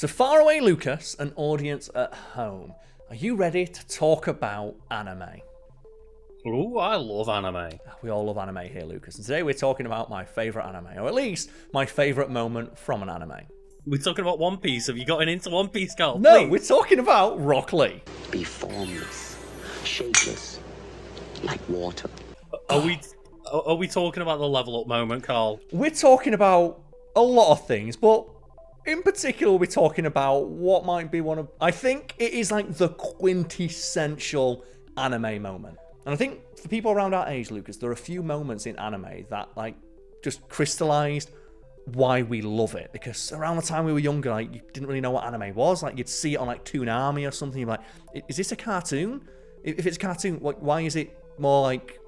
So far away, Lucas, and audience at home, are you ready to talk about anime? Ooh, I love anime. We all love anime here, Lucas. And today we're talking about my favourite anime, or at least my favourite moment from an anime. We're talking about One Piece. Have you gotten into One Piece, Karl? No, we're talking about Rock Lee. Be formless, shapeless, like water. Are we talking about the level up moment, Karl? We're talking about a lot of things, but in particular we're talking about what might be one of... I think it is like the quintessential anime moment. And I think for people around our age, Lucas, there are a few moments in anime that like just crystallized why we love it. Because around the time we were younger, like you didn't really know what anime was. Like you'd see it on like Toonami or something. You're like, is this a cartoon? If it's a cartoon, why is it more like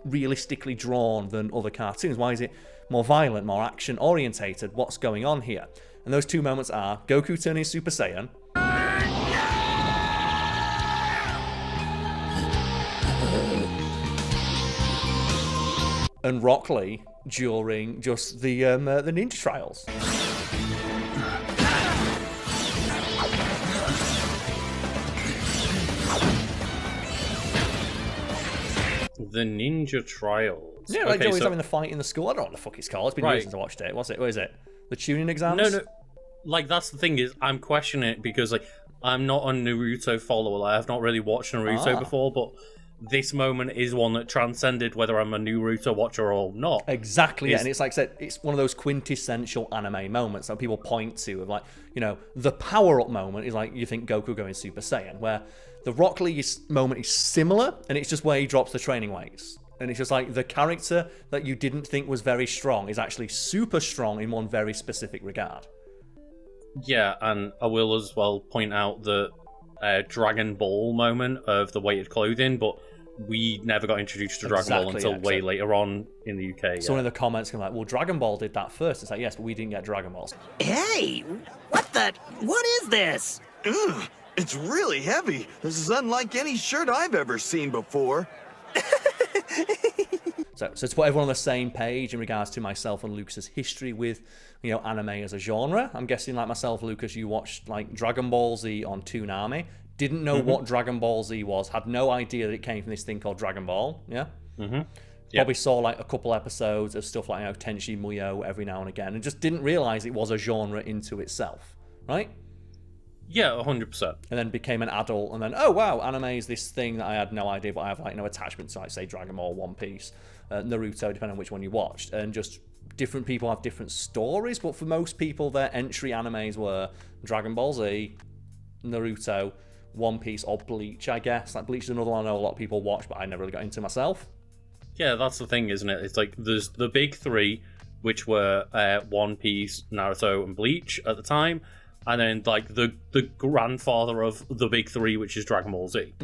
realistically drawn than other cartoons? Why is it more violent, more action orientated? What's going on here? And those two moments are Goku turning Super Saiyan and Rock Lee during just the ninja trials. The ninja trials. Yeah, like Joey's having the fight in the school. I don't know what the fuck it's called. It's been years since I watched it. What is it? The tuning exams? No. Like, that's the thing is, I'm questioning it because, like, I'm not a Naruto follower. Like, I've not really watched Naruto before, but this moment is one that transcended whether I'm a Naruto watcher or not. Exactly, and it's like I said, it's one of those quintessential anime moments that people point to of like, you know, the power-up moment is like, you think Goku going Super Saiyan, where the Rock Lee moment is similar, and it's just where he drops the training weights. And it's just like the character that you didn't think was very strong is actually super strong in one very specific regard. Yeah, and I will as well point out the Dragon Ball moment of the weighted clothing, but we never got introduced to Dragon Ball until way later on in the UK. So in the comments can like, well, Dragon Ball did that first. It's like, yes, but we didn't get Dragon Balls. Hey, what is this? Ugh, it's really heavy. This is unlike any shirt I've ever seen before. So to put everyone on the same page in regards to myself and Lucas's history with, you know, anime as a genre, I'm guessing like myself, Lucas, you watched like Dragon Ball Z on Toonami, didn't know what Dragon Ball Z was, had no idea that it came from this thing called Dragon Ball, yeah? Probably saw like a couple episodes of stuff like, you know, Tenchi Muyo every now and again, and just didn't realize it was a genre into itself, right? Yeah, 100%. And then became an adult, and then, oh wow, anime is this thing that I had no idea, but I have like no attachment to, like say Dragon Ball, One Piece, Naruto, depending on which one you watched, and just different people have different stories, but for most people, their entry animes were Dragon Ball Z, Naruto, One Piece, or Bleach, I guess. Like Bleach is another one I know a lot of people watch, but I never really got into myself. Yeah, that's the thing, isn't it? It's like there's the big three, which were One Piece, Naruto, and Bleach at the time. And then, like, the grandfather of the big three, which is Dragon Ball Z.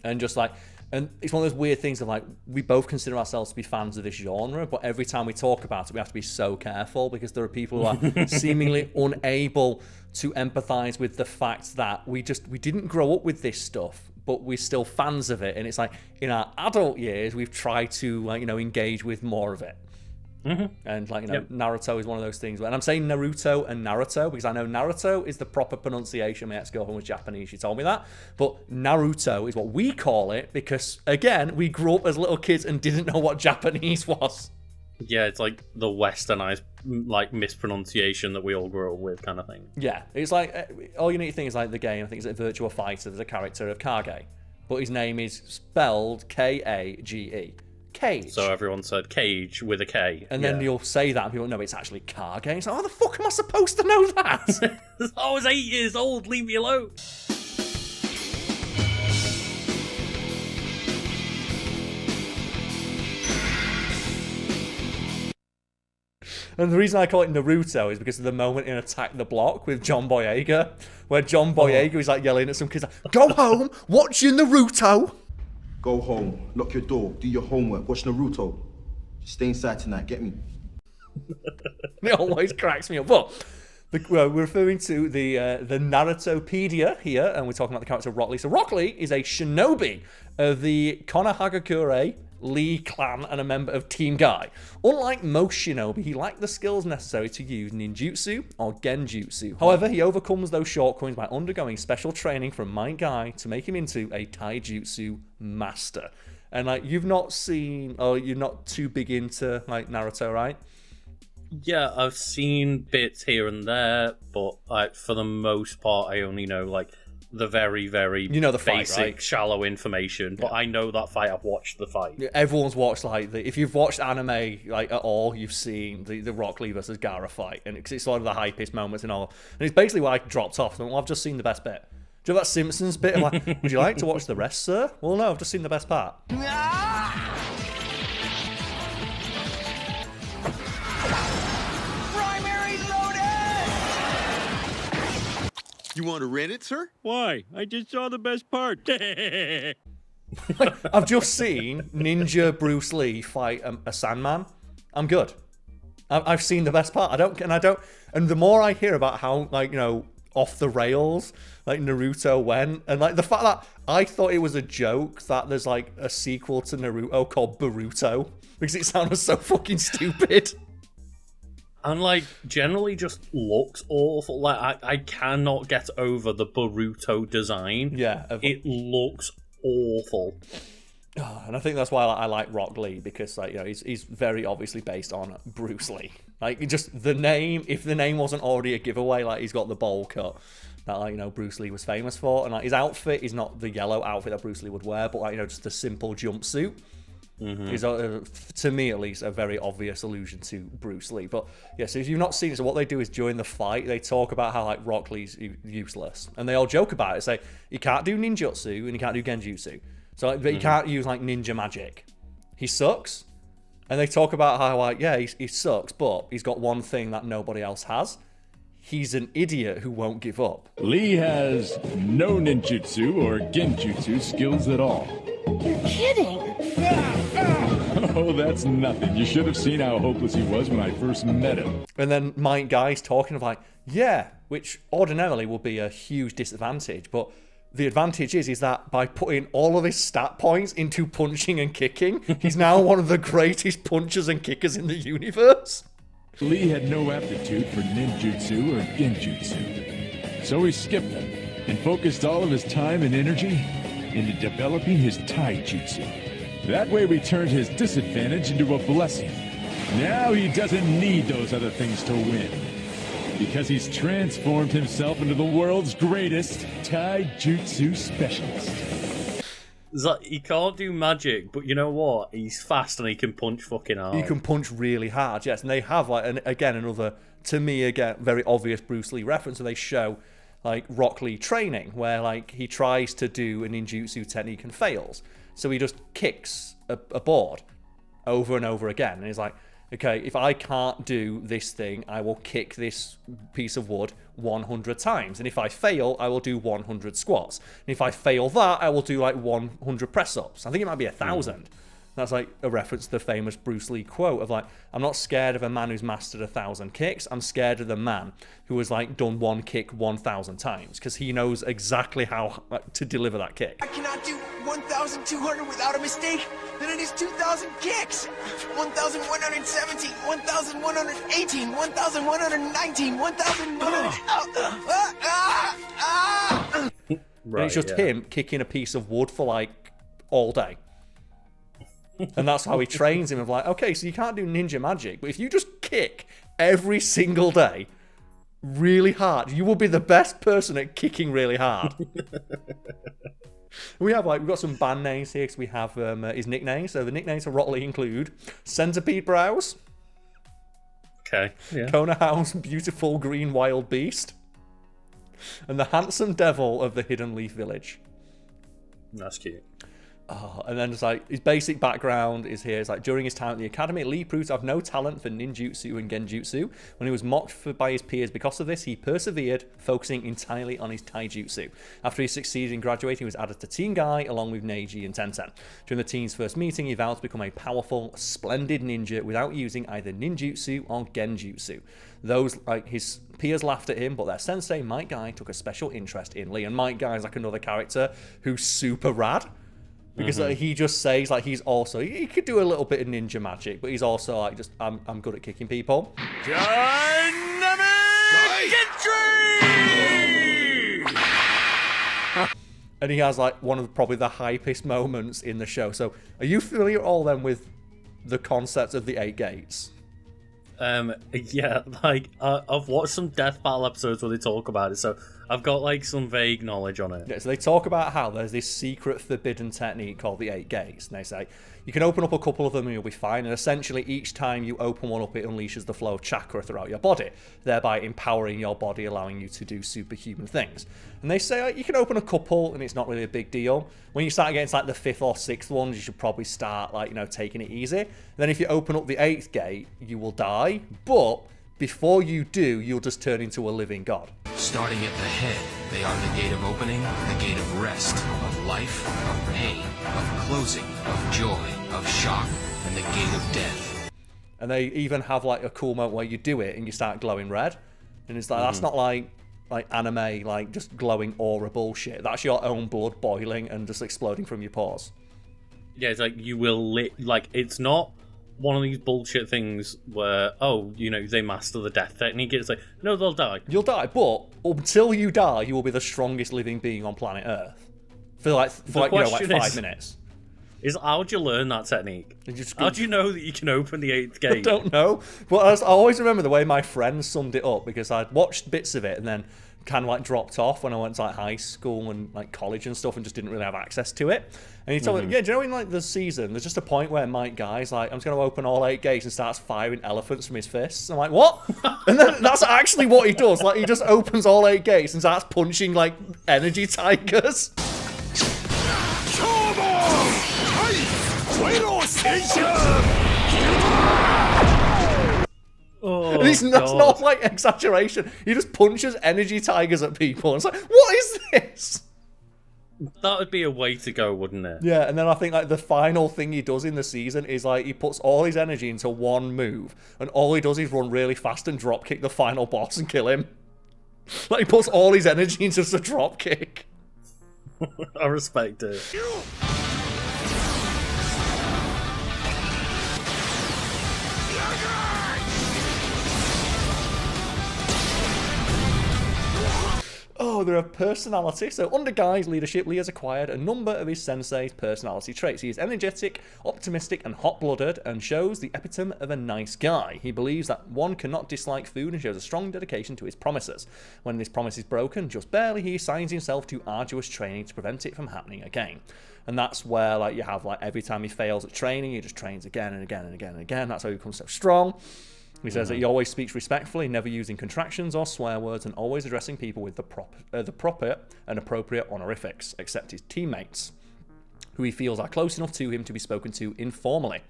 And just like, and it's one of those weird things of like, we both consider ourselves to be fans of this genre, but every time we talk about it, we have to be so careful because there are people who are seemingly unable to empathize with the fact that we didn't grow up with this stuff, but we're still fans of it. And it's like, in our adult years, we've tried to, like, you know, engage with more of it. And like, you know, Naruto is one of those things. And I'm saying Naruto and Naruto because I know Naruto is the proper pronunciation. My ex-girlfriend was Japanese, she told me that. But Naruto is what we call it because, again, we grew up as little kids and didn't know what Japanese was. Yeah, it's like the westernized, like, mispronunciation that we all grew up with kind of thing. Yeah, it's like, all you need to think is like the game, I think it's like Virtua Fighter, there's a character of Kage. But his name is spelled K-A-G-E. Cage. So everyone said Cage with a K. And then you'll say that and people know it's actually Kage. It's like, how the fuck am I supposed to know that? I was 8 years old, leave me alone. And the reason I call it Naruto is because of the moment in Attack the Block with John Boyega, where John Boyega is like yelling at some kids like, go home, watch your Naruto. Go home, lock your door, do your homework, watch Naruto. Just stay inside tonight, get me? It always cracks me up. But we're referring to the Narutopedia here, and we're talking about the character Rock Lee. So Rock Lee is a shinobi of the Konohagakure Lee clan and a member of Team Guy. Unlike most shinobi, he lacked the skills necessary to use ninjutsu or genjutsu. However, he overcomes those shortcomings by undergoing special training from Might Guy to make him into a taijutsu master. And like, you've not seen, or you're not too big into like Naruto, right? Yeah, I've seen bits here and there, but like for the most part, I only know like the very, very the fight, basic, right? Shallow information. But I know that fight. I've watched the fight. Everyone's watched like if you've watched anime like at all, you've seen the Rock Lee versus Gaara fight, and it's one of the hypest moments and all. And it's basically why I dropped off. Well, I've just seen the best bit. Do you have that Simpsons bit? I'm like, would you like to watch the rest, sir? Well, no, I've just seen the best part. You want to rent it, sir? Why? I just saw the best part. I've just seen Ninja Bruce Lee fight a Sandman. I'm good. I've seen the best part. And the more I hear about how, like, off the rails, like, Naruto went, and, like, the fact that I thought it was a joke that there's, like, a sequel to Naruto called Boruto, because it sounded so fucking stupid. And, like, generally just looks awful. Like, I cannot get over the Boruto design. Yeah. It looks awful. And I think that's why I like Rock Lee, because, like, he's very obviously based on Bruce Lee. Like, just the name, if the name wasn't already a giveaway, like, he's got the bowl cut that, like, Bruce Lee was famous for. And, like, his outfit is not the yellow outfit that Bruce Lee would wear, but, like, just the simple jumpsuit. Is, to me at least, a very obvious allusion to Bruce Lee. But yeah, so if you've not seen it, so what they do is during the fight, they talk about how, like, Rock Lee's useless, and they all joke about it. Say he can't do ninjutsu and he can't do genjutsu, so like, he can't use like ninja magic. He sucks, and they talk about how, like, yeah, he sucks, but he's got one thing that nobody else has. He's an idiot who won't give up. Lee has no ninjutsu or genjutsu skills at all. You're kidding. Oh, that's nothing. You should have seen how hopeless he was when I first met him. And then my guy's talking of like, yeah, which ordinarily would be a huge disadvantage, but the advantage is that by putting all of his stat points into punching and kicking, he's now one of the greatest punchers and kickers in the universe. Lee had no aptitude for ninjutsu or genjutsu, so he skipped them and focused all of his time and energy into developing his taijutsu. That way we turned his disadvantage into a blessing. Now he doesn't need those other things to win, because he's transformed himself into the world's greatest taijutsu specialist. It's like, he can't do magic, but you know what? He's fast and he can punch fucking hard. He can punch really hard, yes. And they have, like, another, to me, again, very obvious Bruce Lee reference, where they show, like, Rock Lee training, where, like, he tries to do a ninjutsu technique and fails. So he just kicks a board over and over again. And he's like, okay, if I can't do this thing, I will kick this piece of wood 100 times. And if I fail, I will do 100 squats. And if I fail that, I will do like 100 press-ups. I think it might be 1,000. That's like a reference to the famous Bruce Lee quote of like, I'm not scared of a man who's mastered 1,000 kicks. I'm scared of the man who has like done one kick 1,000 times, because he knows exactly how to deliver that kick. I cannot do 1,200 without a mistake. Then it is 2,000 kicks. 1,117, 1,118, 1,119, 1,100. And it's just him kicking a piece of wood for like all day. And that's how he trains him of like, okay, so you can't do ninja magic, but if you just kick every single day really hard, you will be the best person at kicking really hard. We've got some band names here, because we have his nicknames. So the nicknames for Rock Lee include Centipede Brows, Okay, yeah. Kona House Beautiful Green Wild Beast, and the Handsome Devil of the Hidden Leaf Village. That's cute. And then it's like his basic background is here. It's like during his time at the academy, Lee proved to have no talent for ninjutsu and genjutsu. When he was mocked by his peers because of this, he persevered, focusing entirely on his taijutsu. After he succeeded in graduating, he was added to Team Guy along with Neji and Tenten. During the team's first meeting, he vowed to become a powerful, splendid ninja without using either ninjutsu or genjutsu. Those, like, his peers laughed at him, but their sensei, Might Guy, took a special interest in Lee. And Might Guy is like another character who's super rad. Because he just says, like, he's also, he could do a little bit of ninja magic, but he's also, like, just, I'm good at kicking people. And he has, like, one of probably the hypest moments in the show. So, are you familiar all then with the concept of the 8 gates? Yeah, like, I've watched some Death Battle episodes where they talk about it, so I've got, like, some vague knowledge on it. Yeah, so they talk about how there's this secret forbidden technique called the 8 gates. And they say, you can open up a couple of them and you'll be fine. And essentially, each time you open one up, it unleashes the flow of chakra throughout your body, thereby empowering your body, allowing you to do superhuman things. And they say, like, you can open a couple and it's not really a big deal. When you start getting to, like, the 5th or 6th ones, you should probably start, like, you know, taking it easy. And then if you open up the 8th gate, you will die. But before you do, you'll just turn into a living god. Starting at the head, they are the gate of opening, the gate of rest, of life, of pain, of closing, of joy, of shock, and the gate of death. And they even have, like, a cool moment where you do it and you start glowing red. And it's like, that's not like anime, like, just glowing aura bullshit. That's your own blood boiling and just exploding from your pores. Yeah, it's like, you will like, it's not one of these bullshit things where, oh, you know, they master the death technique. It's like, no, they'll die. You'll die, but until you die, you will be the strongest living being on planet Earth. For like 5 minutes. Is how'd you learn that technique? How do you know that you can open the 8th gate? I don't know. But I always remember the way my friends summed it up, because I'd watched bits of it and then kind of like dropped off when I went to like high school and like college and stuff and just didn't really have access to it. And he told me, yeah, do you know in like the season, there's just a point where Mike Guy's like, I'm just going to open all 8 gates and starts firing elephants from his fists. I'm like, what? And then that's actually what he does. Like, he just opens all 8 gates and starts punching like energy tigers. Oh, and that's not like exaggeration. He just punches energy tigers at people. And it's like, what is this? That would be a way to go, wouldn't it? Yeah, and then I think like the final thing he does in the season is like he puts all his energy into one move, and all he does is run really fast and drop kick the final boss and kill him. Like, he puts all his energy into just a drop kick. I respect it. Oh, they're a personality. So under Guy's leadership, Lee has acquired a number of his sensei's personality traits. He is energetic, optimistic, and hot-blooded, and shows the epitome of a nice guy. He believes that one cannot dislike food and shows a strong dedication to his promises. When this promise is broken, just barely, he assigns himself to arduous training to prevent it from happening again. And that's where, like, you have, like, every time he fails at training, he just trains again and again and again and again. That's how he becomes so strong. He says that he always speaks respectfully, never using contractions or swear words, and always addressing people with the proper and appropriate honorifics, except his teammates, who he feels are close enough to him to be spoken to informally.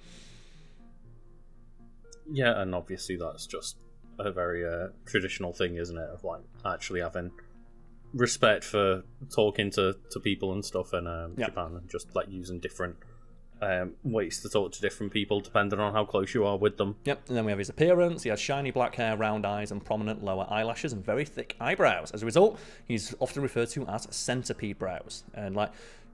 Yeah, and obviously that's just a very traditional thing, isn't it? Of like actually having respect for talking to people and stuff in Japan, and just like using different ways to talk to different people depending on how close you are with them. Yep, and then we have his appearance. He has shiny black hair, round eyes, and prominent lower eyelashes, and very thick eyebrows. As a result, he's often referred to as centipede brows. And like,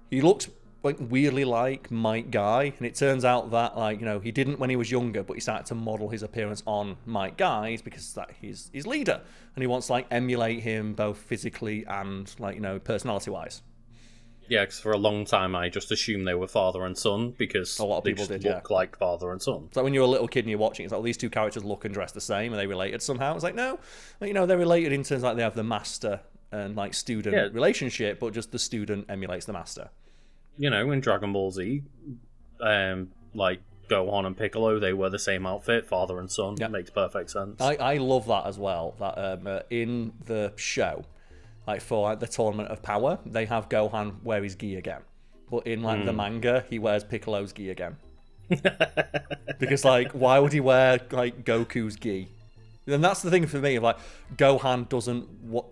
he looks like weirdly like Mike Guy, and it turns out that, like, you know, he didn't when he was younger, but he started to model his appearance on Mike Guy's because that he's his leader, and he wants to like emulate him both physically and, like, you know, personality wise. Yeah, because for a long time I just assumed they were father and son because a lot of people just did, look like father and son. It's like when you're a little kid and you're watching, it's like, these two characters look and dress the same, and they related somehow. It's like, no, you know, they're related in terms like they have the master and like student relationship, but just the student emulates the master. You know, in Dragon Ball Z, like Gohan and Piccolo, they wear the same outfit, father and son. It makes perfect sense. I love that as well. That in the show, like for like the Tournament of Power, they have Gohan wear his gi again, but in like the manga, he wears Piccolo's gi again. Because like, why would he wear like Goku's gi? And that's the thing for me. Like, Gohan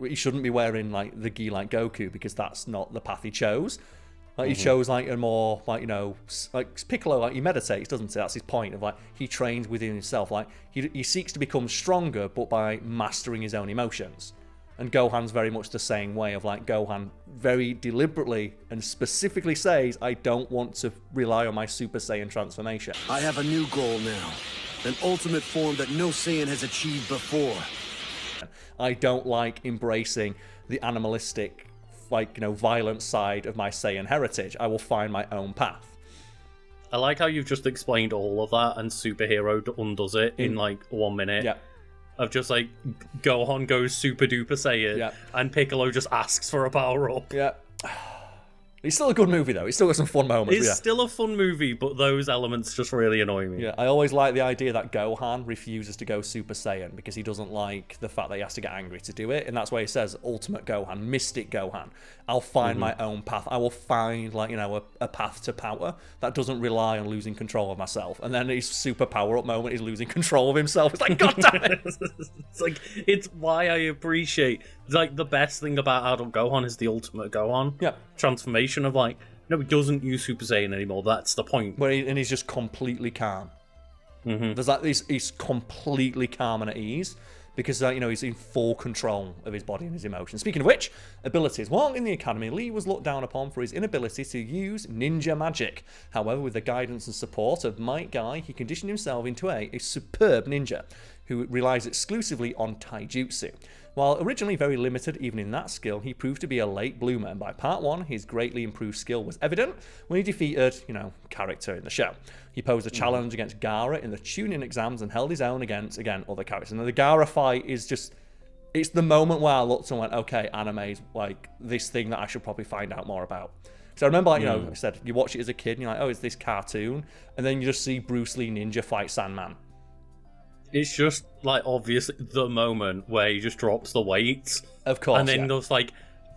he shouldn't be wearing like the gi like Goku, because that's not the path he chose. Like, he chose like a more, like, you know, like Piccolo, like, he meditates, doesn't he? That's his point of like, he trains within himself. Like, he seeks to become stronger, but by mastering his own emotions. And Gohan's very much the same way of like, Gohan very deliberately and specifically says, I don't want to rely on my Super Saiyan transformation. I have a new goal now. An ultimate form that no Saiyan has achieved before. I don't like embracing the animalistic, violent side of my Saiyan heritage. I will find my own path. I like how you've just explained all of that, and Superhero undoes it in 1 minute. Yeah. Of just Gohan goes super duper Saiyan, and Piccolo just asks for a power up. Yeah. It's still a good movie, though. It's still got some fun moments. It's still a fun movie, but those elements just really annoy me. Yeah, I always like the idea that Gohan refuses to go Super Saiyan because he doesn't like the fact that he has to get angry to do it. And that's why he says, Ultimate Gohan, Mystic Gohan. I'll find my own path. I will find, a path to power that doesn't rely on losing control of myself. And then his super power-up moment is losing control of himself. It's like, God damn it! It's why I appreciate... the best thing about Adult Gohan is the Ultimate Gohan. Yeah. Transformation of no, he doesn't use Super Saiyan anymore. That's the point. And he's just completely calm. There's he's completely calm and at ease because he's in full control of his body and his emotions. Speaking of which, abilities. While in the academy, Lee was looked down upon for his inability to use ninja magic. However, with the guidance and support of Might Guy, he conditioned himself into a superb ninja who relies exclusively on taijutsu. While originally very limited even in that skill, he proved to be a late bloomer, and by part 1, his greatly improved skill was evident when he defeated, character in the show. He posed a challenge against Gaara in the tuning exams and held his own against, again, other characters. And the Gaara fight is just, it's the moment where I looked and went, okay, anime's this thing that I should probably find out more about. So I remember, I said, you watch it as a kid and you're like, oh, it's this cartoon, and then you just see Bruce Lee Ninja fight Sandman. It's just, obviously the moment where he just drops the weights. Of course, and then just,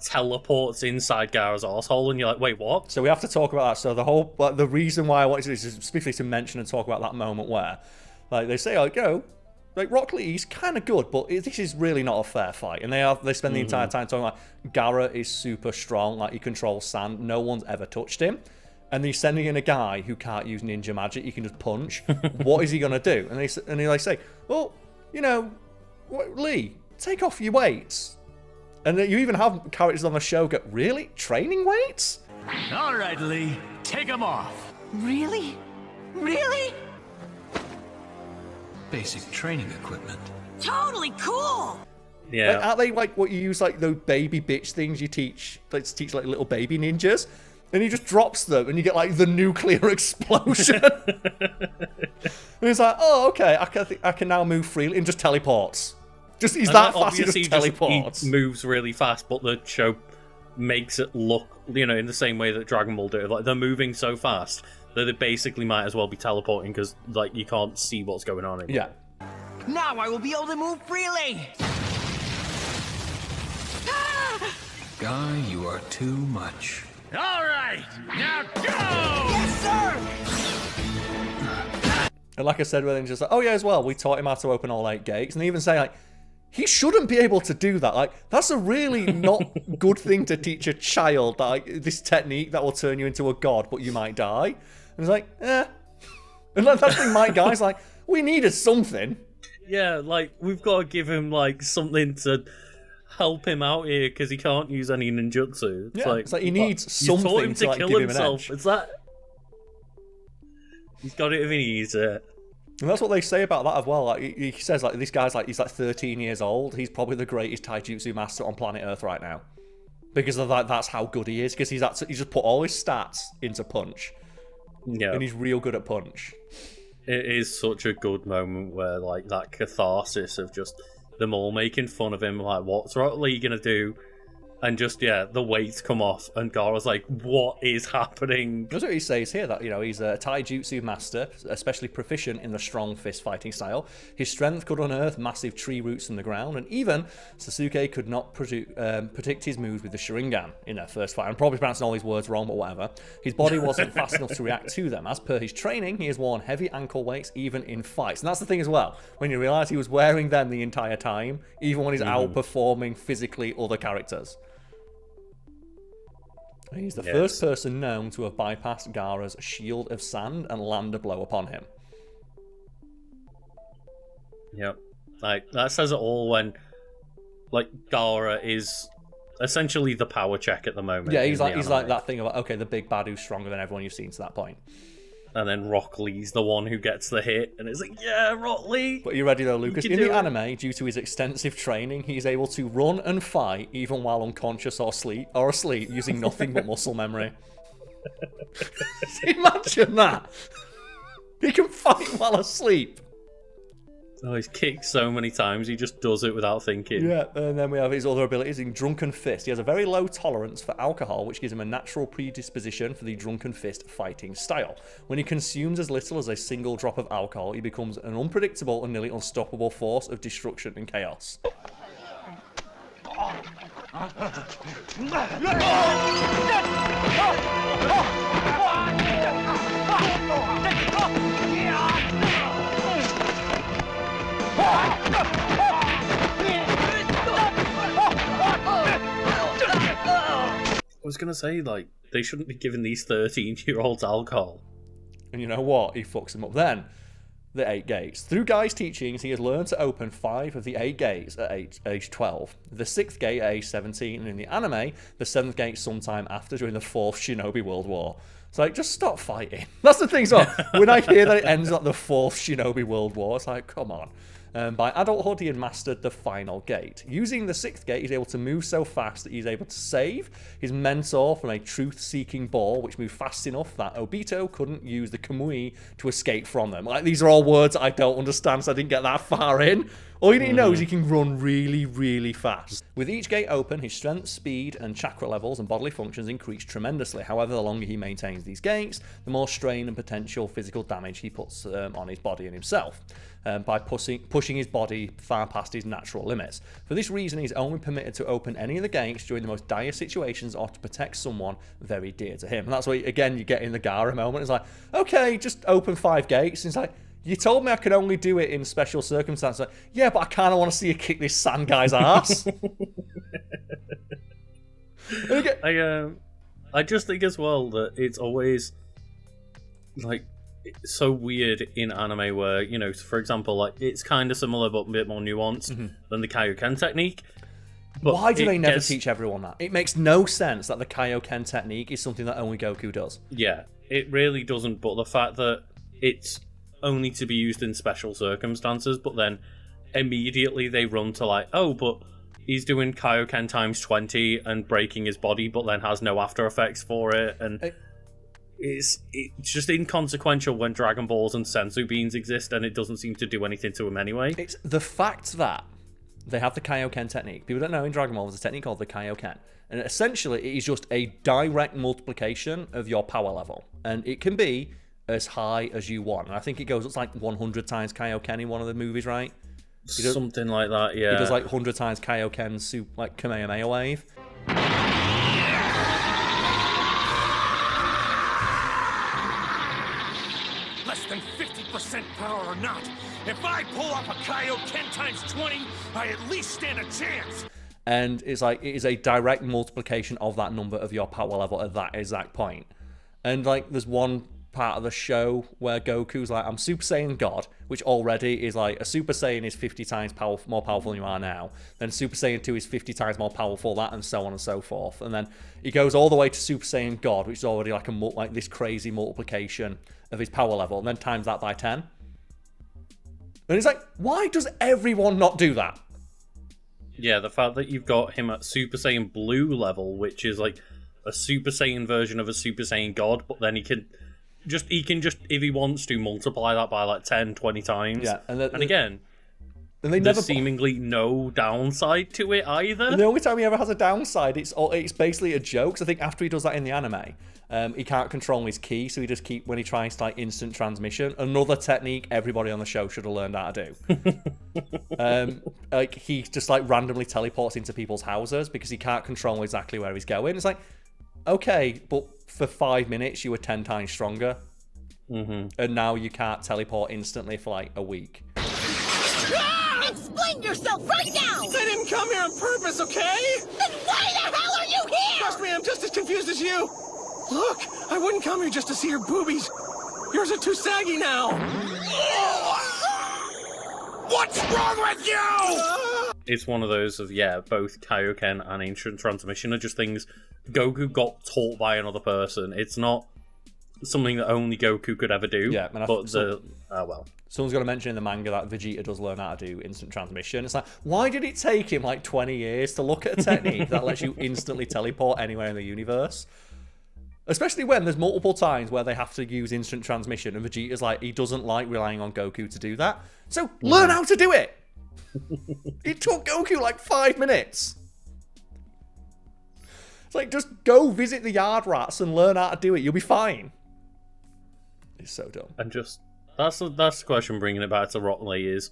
teleports inside Gaara's arsehole, and you're like, wait, what? So we have to talk about that. So the reason why I wanted to do this is specifically to mention and talk about that moment where, they say, Rock Lee, he's kind of good, but this is really not a fair fight. And they spend the entire time talking Gaara is super strong, he controls sand, no one's ever touched him. And he's sending in a guy who can't use ninja magic. He can just punch. What is he gonna do? And they say, well, Lee, take off your weights. And then you even have characters on the show go, really? Training weights? All right, Lee, take them off. Really? Really? Basic training equipment. Totally cool! Yeah. Aren't they what you use those baby bitch things you teach? To teach little baby ninjas. And he just drops them, and you get the nuclear explosion. And he's like, "Oh, okay, I can now move freely," and just teleports. He's that fast. He just teleports. He moves really fast, but the show makes it look, in the same way that Dragon Ball do. They're moving so fast that they basically might as well be teleporting because you can't see what's going on anymore. Yeah. Now I will be able to move freely. Guy, you are too much. All right, now go! Yes, sir! And like I said, we're just oh yeah, as well, we taught him how to open all 8 gates, and they even say he shouldn't be able to do that. That's a really not good thing to teach a child. This technique that will turn you into a god, but you might die. And it's eh. And that thing, my guy's we needed something. Yeah, we've got to give him something to help him out here because he can't use any ninjutsu. It's he needs something taught him to to kill give himself. him an edge. He's got it if he needs it. And that's what they say about that as well. He says this guy's he's 13 years old. He's probably the greatest taijutsu master on planet Earth right now because of that's how good he is. Because he's just put all his stats into punch. Yeah, and he's real good at punch. It is such a good moment where that catharsis of just them all making fun of him, what's Rock Lee gonna do? And just, the weights come off, and Gaara's what is happening? That's what he says here, that, he's a taijutsu master, especially proficient in the strong fist fighting style. His strength could unearth massive tree roots from the ground, and even Sasuke could not predict his moves with the Sharingan in their first fight. I'm probably pronouncing all these words wrong, but whatever. His body wasn't fast enough to react to them. As per his training, he has worn heavy ankle weights even in fights. And that's the thing as well, when you realise he was wearing them the entire time, even when he's outperforming physically other characters. He's the first person known to have bypassed Gaara's shield of sand and land a blow upon him. Yep. That says it all when, Gaara is essentially the power check at the moment. Yeah, he's like that thing of like, okay, the big bad who's stronger than everyone you've seen to that point. And then Rock Lee's the one who gets the hit, and it's like, yeah, Rock Lee. But you ready though, Lucas? In the anime, due to his extensive training, he's able to run and fight even while unconscious or asleep, using nothing but muscle memory. Imagine that. He can fight while asleep. Oh, he's kicked so many times, he just does it without thinking. Yeah, and then we have his other abilities in Drunken Fist. He has a very low tolerance for alcohol, which gives him a natural predisposition for the Drunken Fist fighting style. When he consumes as little as a single drop of alcohol, he becomes an unpredictable and nearly unstoppable force of destruction and chaos. I was gonna say, like, they shouldn't be giving these 13-year-olds alcohol. And you know what? He fucks them up then. The 8 gates. Through Guy's teachings, he has learned to open 5 of the 8 gates at age 12. The 6th gate at age 17, and in the anime, the 7th gate sometime after, during the 4th Shinobi World War. It's like, just stop fighting. That's the thing. So when I hear that it ends at the 4th Shinobi World War, it's like, come on. By adulthood, he had mastered the final gate. Using the 6th gate, he's able to move so fast that he's able to save his mentor from a truth-seeking ball, which moved fast enough that Obito couldn't use the Kamui to escape from them. Like, these are all words I don't understand, so I didn't get that far in. All you need to know is he can run really, really fast. With each gate open, his strength, speed, and chakra levels and bodily functions increase tremendously. However, the longer he maintains these gates, the more strain and potential physical damage he puts on his body and himself. By pushing his body far past his natural limits. For this reason, he's only permitted to open any of the gates during the most dire situations or to protect someone very dear to him. And that's why, again, you get in the Gaara moment. It's like, okay, just open 5 gates. And it's like, you told me I could only do it in special circumstances. Like, yeah, but I kind of want to see you kick this sand guy's ass. I just think as well that it's always, like, it's so weird in anime where, you know, for example, like, it's kind of similar but a bit more nuanced than the Kaioken technique. But why do they never teach everyone that? It makes no sense that the Kaioken technique is something that only Goku does. Yeah, it really doesn't, but the fact that it's only to be used in special circumstances, but then immediately they run to like, oh, but he's doing Kaioken times 20 and breaking his body, but then has no after effects for it, and it's just inconsequential when Dragon Balls and Senzu Beans exist, and it doesn't seem to do anything to him anyway. It's the fact that they have the Kaioken technique. People don't know in Dragon Ball there's a technique called the Kaioken, and essentially it is just a direct multiplication of your power level, and it can be as high as you want. And I think it goes up like 100 times Kaioken in one of the movies, right? Something like that, yeah. He does like 100 times Kaioken, like Kamehameha wave. Less than 50% power or not, if I pull off a Kaioken times 20, I at least stand a chance. And it's like, it is a direct multiplication of that number of your power level at that exact point. And like, there's one part of the show where Goku's like, I'm Super Saiyan God, which already is like, a Super Saiyan is 50 times more powerful than you are now. Then Super Saiyan 2 is 50 times more powerful, that, and so on and so forth. And then he goes all the way to Super Saiyan God, which is already like this crazy multiplication of his power level, and then times that by 10. And it's like, why does everyone not do that? Yeah, the fact that you've got him at Super Saiyan Blue level, which is like a Super Saiyan version of a Super Saiyan God, but then he can just, if he wants to, multiply that by like 10, 20 times. Yeah, and again, and there's seemingly no downside to it either. And the only time he ever has a downside, it's basically a joke. So I think after he does that in the anime, he can't control his ki, so he just when he tries to like instant transmission. Another technique everybody on the show should have learned how to do. Like he just like randomly teleports into people's houses because he can't control exactly where he's going. It's like, okay, but for 5 minutes you were 10 times stronger, and now you can't teleport instantly for like a week. Explain yourself right now! I didn't come here on purpose, okay? Then why the hell are you here? Trust me, I'm just as confused as you. Look, I wouldn't come here just to see your boobies. Yours are too saggy now. What's wrong with you? it's one of those of, both Kaioken and Ancient Transmission are just things Goku got taught by another person. It's not something that only Goku could ever do. Yeah, but someone's got to mention in the manga that Vegeta does learn how to do instant transmission. It's like, why did it take him like 20 years to look at a technique that lets you instantly teleport anywhere in the universe? Especially when there's multiple times where they have to use instant transmission and Vegeta's like, he doesn't like relying on Goku to do that. So learn how to do it! It took Goku like 5 minutes. It's like, just go visit the yard rats and learn how to do it. You'll be fine. It's so dumb. And just, that's the question bringing it back to Rock Lee is,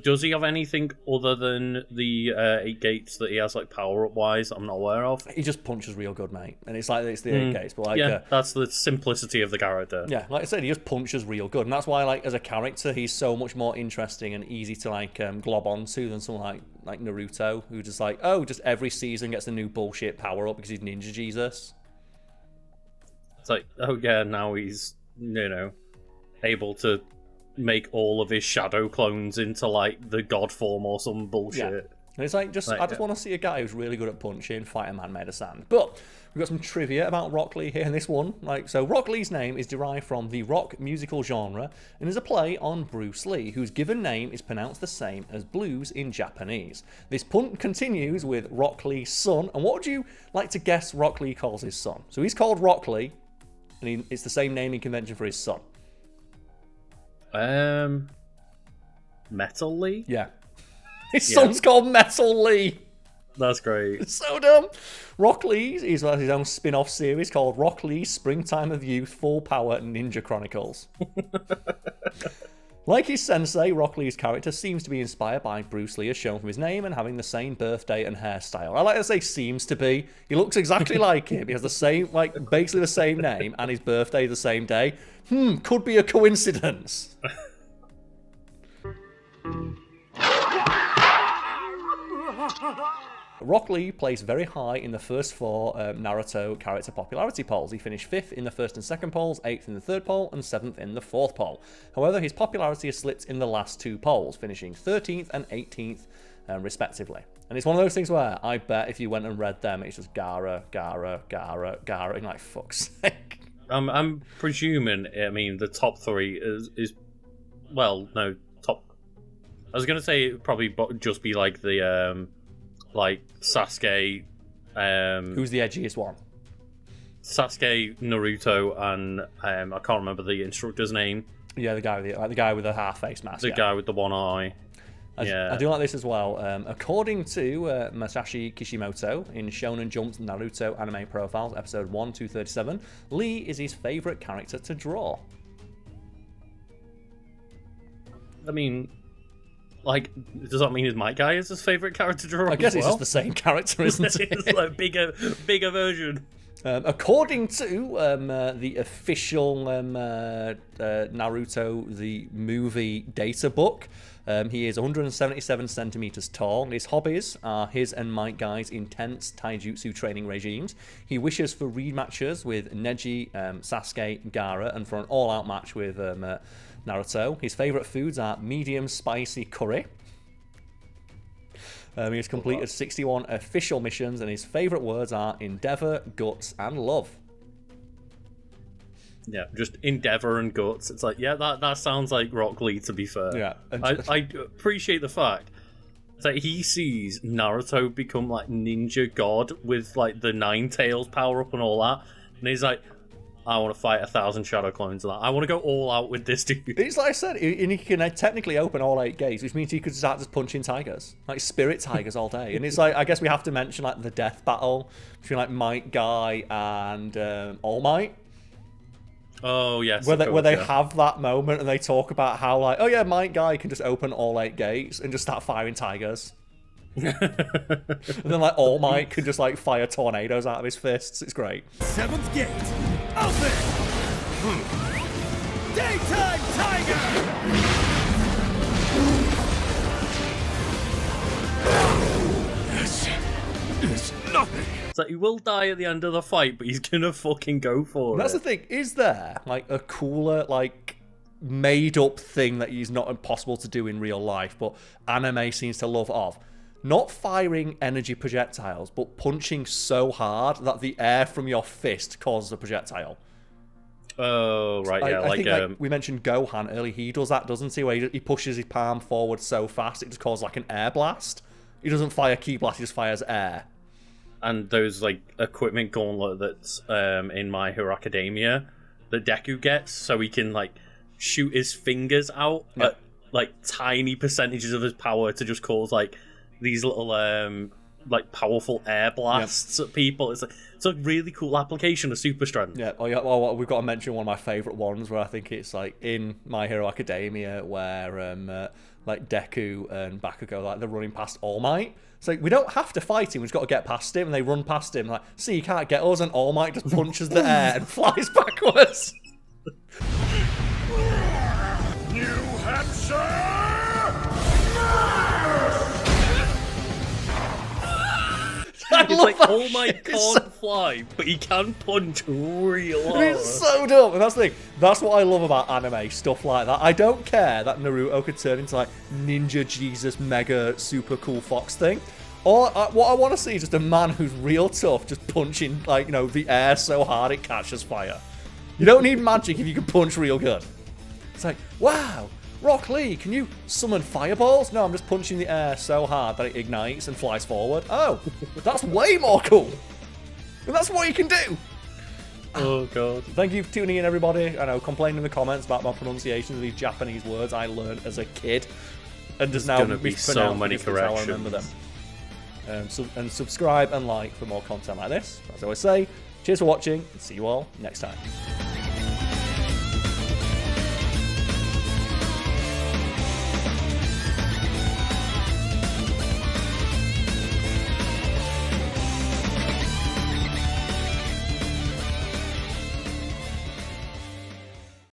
does he have anything other than the 8 gates that he has, like, power-up wise, I'm not aware of? He just punches real good, mate. And it's like, it's the 8 gates. But like, that's the simplicity of the character. Yeah, like I said, he just punches real good. And that's why, like, as a character, he's so much more interesting and easy to, like, glob onto than someone like Naruto, who just, like, just every season gets a new bullshit power-up because he's Ninja Jesus. It's like, now he's, able to make all of his shadow clones into like the god form or some bullshit. And it's like, I just want to see a guy who's really good at punching, fight a man made of sand. But we've got some trivia about Rock Lee here in this one. So Rock Lee's name is derived from the rock musical genre and is a play on Bruce Lee, whose given name is pronounced the same as blues in Japanese. This pun continues with Rock Lee's son. And what would you like to guess Rock Lee calls his son? So he's called Rock Lee, and it's the same naming convention for his son. Metal Lee? Yeah. His son's called Metal Lee. That's great. It's so dumb. Rock Lee has his own spin-off series called Rock Lee Springtime of Youth Full Power Ninja Chronicles. Like his sensei, Rock Lee's character seems to be inspired by Bruce Lee, as shown from his name and having the same birthday and hairstyle. I like to say seems to be. He looks exactly like him. He has the same, basically the same name, and his birthday the same day. Could be a coincidence. Rock Lee placed very high in the first 4 Naruto character popularity polls. He finished 5th in the first and second polls, 8th in the third poll, and 7th in the fourth poll. However, his popularity has slipped in the last 2 polls, finishing 13th and 18th respectively. And it's one of those things where I bet if you went and read them, it's just Gara, Gara, Gara, Gara, and like, fuck's sake. I'm presuming, the top 3 is top. I was going to say it'd probably just be like the, Sasuke. Who's the edgiest one? Sasuke, Naruto, and I can't remember the instructor's name. Yeah, the guy with the half-face mask. The guy with the one eye. I do like this as well. According to Masashi Kishimoto in Shonen Jump's Naruto Anime Profiles, episode 1-237, Lee is his favourite character to draw. Does that mean his Might Guy is his favourite character to draw? I guess it's just the same character, isn't it? It's like bigger version. According to the official Naruto the movie data book, he is 177 centimeters tall. His hobbies are his and Might Guy's intense taijutsu training regimes. He wishes for rematches with Neji, Sasuke, Gaara, and for an all-out match with Naruto. His favourite foods are medium spicy curry. He has completed 61 official missions, and his favourite words are endeavour, guts, and love. Yeah, just endeavour and guts. It's like, that sounds like Rock Lee, to be fair. Yeah. I appreciate the fact that he sees Naruto become like ninja god with like the 9 tails power up and all that, and he's like, I want to fight 1,000 shadow clones and that. I want to go all out with this dude. It's like I said, he can technically open all 8 gates, which means he could start just punching tigers, like spirit tigers all day. And it's like, I guess we have to mention like the death battle between like Might Guy and All Might. Oh yes, where they have that moment and they talk about how like, oh yeah, Might Guy can just open all 8 gates and just start firing tigers. And then like All Might can just like fire tornadoes out of his fists. It's great. 7th gate, open! Daytime Tiger! This is nothing. It's like he will die at the end of the fight, but he's gonna fucking go for it. That's the thing. Is there like a cooler, like made up thing that is not impossible to do in real life, but anime seems to love of? not firing energy projectiles, but punching so hard that the air from your fist causes a projectile. Oh, right, yeah. I think like we mentioned Gohan earlier. He does that, doesn't he? Where he pushes his palm forward so fast, it just causes like an air blast. He doesn't fire ki blast, he just fires air. And those, like, equipment gauntlet that's in My Hero Academia that Deku gets, so he can, like, shoot his fingers out at, like, tiny percentages of his power to just cause, like, these little, like, powerful air blasts at people. It's a really cool application of super strength. Yeah, well, we've got to mention one of my favourite ones where I think it's, like, in My Hero Academia where, like, Deku and Bakugo, like, they're running past All Might. It's like, we don't have to fight him, we've just got to get past him, and they run past him, like, see, you can't get us, and All Might just punches the air and flies backwards. New Hampshire! It's like, All Might can't fly, but he can punch real hard. It's so dumb, and that's the thing. That's what I love about anime, stuff like that. I don't care that Naruto could turn into like Ninja Jesus Mega Super Cool Fox thing. Or what I want to see is just a man who's real tough, just punching like the air so hard it catches fire. You don't need magic if you can punch real good. It's like, wow, Rock Lee, can you summon fireballs? No, I'm just punching the air so hard that it ignites and flies forward. Oh, that's way more cool. And that's what you can do. Oh, God. Thank you for tuning in, everybody. I know, complain in the comments about my pronunciation of these Japanese words I learned as a kid. And just now going to be so many corrections. I remember them. And subscribe and like for more content like this. As I always say, cheers for watching, and see you all next time.